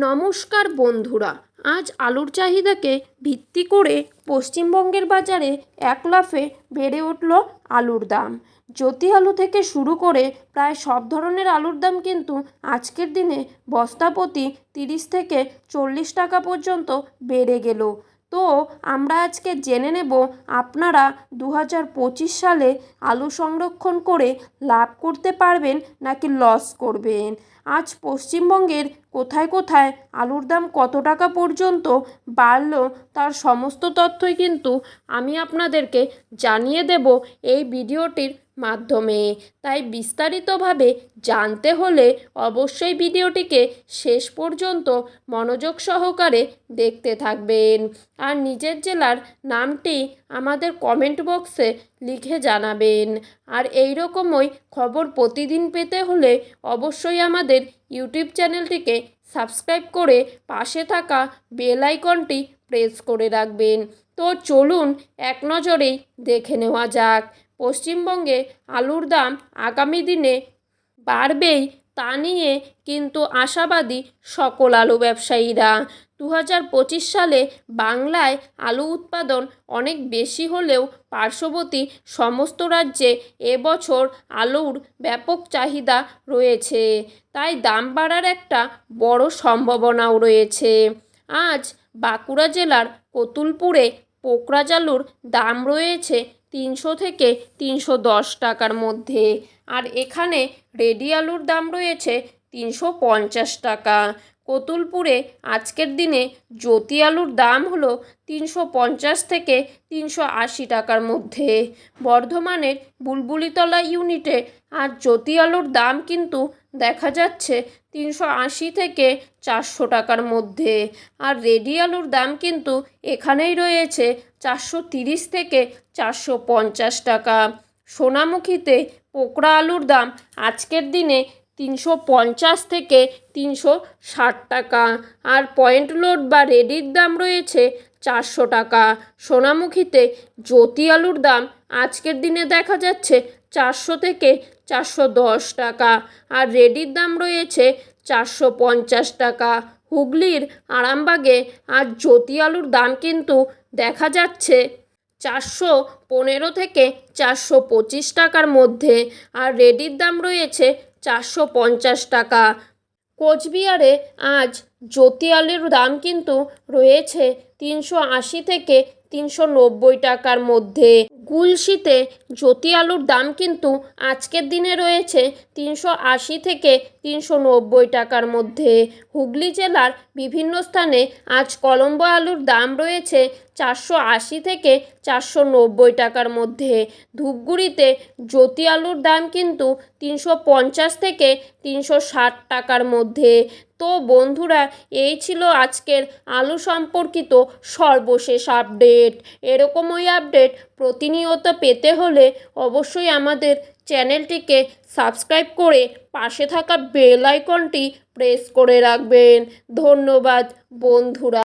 নমস্কার বন্ধুরা, আজ আলুর চাহিদাকে ভিত্তি করে পশ্চিমবঙ্গের বাজারে এক লাফে বেড়ে উঠল আলুর দাম। জ্যোতি আলু থেকে শুরু করে প্রায় সব ধরনের আলুর দাম কিন্তু আজকের দিনে বস্তাপ্রতি 30 থেকে 40 টাকা পর্যন্ত বেড়ে গেল। তো আমরা আজকে জেনে নেব আপনারা 2025 সালে আলু সংরক্ষণ করে লাভ করতে পারবেন নাকি লস করবেন। আজ পশ্চিমবঙ্গের কোথায় কোথায় আলুর দাম কত টাকা পর্যন্ত বাড়লো তার সমস্ত তথ্যই কিন্তু আমি আপনাদেরকে জানিয়ে দেব এই ভিডিওটির মাধ্যমে। তাই বিস্তারিতভাবে জানতে হলে অবশ্যই ভিডিওটিকে শেষ পর্যন্ত মনোযোগ সহকারে দেখতে থাকবেন। আর নিজের জেলার নামটি আমাদের কমেন্ট বক্সে লিখে জানাবেন। আর এই রকমই খবর প্রতিদিন পেতে হলে অবশ্যই আমাদের ইউটিউব চ্যানেলটিকে সাবস্ক্রাইব করে পাশে থাকা বেল আইকনটি প্রেস করে রাখবেন। তো চলুন এক নজরেই দেখে নেওয়া যাক পশ্চিমবঙ্গে আলুর দাম আগামী দিনে বাড়বেই তা নিয়ে কিন্তু আশাবাদী সকল আলু ব্যবসায়ীরা। 2025 সালে বাংলায় আলু উৎপাদন অনেক বেশি হলেও পার্শ্ববর্তী সমস্ত রাজ্যে এবছর আলুর ব্যাপক চাহিদা রয়েছে, তাই দাম বাড়ার একটা বড় সম্ভাবনাও রয়েছে। আজ বাঁকুড়া জেলার কতুলপুরে পোকরাজ আলুর দাম রয়েছে 300 থেকে 310 টাকার মধ্যে, আর এখানে রেডি আলুর দাম রয়েছে 350 টাকা। কতুলপুরে আজকের দিনে জ্যোতি আলুর দাম হলো 350 থেকে 380 টাকার মধ্যে। বর্ধমানের বুলবুলিতলা ইউনিটে আর জ্যোতি আলুর দাম কিন্তু দেখা যাচ্ছে 380 থেকে 400 টাকার মধ্যে, আর রেডি আলুর দাম কিন্তু এখানেই রয়েছে 430 থেকে 450 টাকা। সোনামুখীতে পোকরা আলুর দাম আজকের দিনে 350 থেকে 360 টাকা, আর পয়েন্ট লোড বা রেডির দাম রয়েছে 400 টাকা। সোনামুখীতে জ্যোতি আলুর দাম আজকের দিনে দেখা যাচ্ছে 400 থেকে 410 টাকা, আর রেডির দাম রয়েছে 450 টাকা। হুগলির আরামবাগে আজ জ্যোতি আলুর দাম কিন্তু দেখা যাচ্ছে 415 থেকে 425 টাকার মধ্যে, আর রেডির দাম রয়েছে 450 টাকা। কোচবিহারে আজ জ্যোতি আলুর দাম কিন্তু রয়েছে 380 থেকে 390 টাকার মধ্যে। গুলশিতে জ্যোতি আলুর দাম কিন্তু আজকের দিনে রয়েছে 380 থেকে 390 টাকার মধ্যে। হুগলি জেলার বিভিন্ন স্থানে আজ কলম্বো আলুর দাম রয়েছে 480 থেকে 490 টাকার মধ্যে। ধূপগুড়িতে জ্যোতি আলুর দাম কিন্তু 350 থেকে 360 টাকার মধ্যে। তো বন্ধুরা, এই ছিল আজকের আলু সম্পর্কিত সর্বশেষ আপডেট। এরকমই আপডেট প্রতিনিয়ত পেতে হলে অবশ্যই আমাদের চ্যানেলটিকে সাবস্ক্রাইব করে পাশে থাকা বেল আইকনটি প্রেস করে রাখবেন। ধন্যবাদ বন্ধুরা।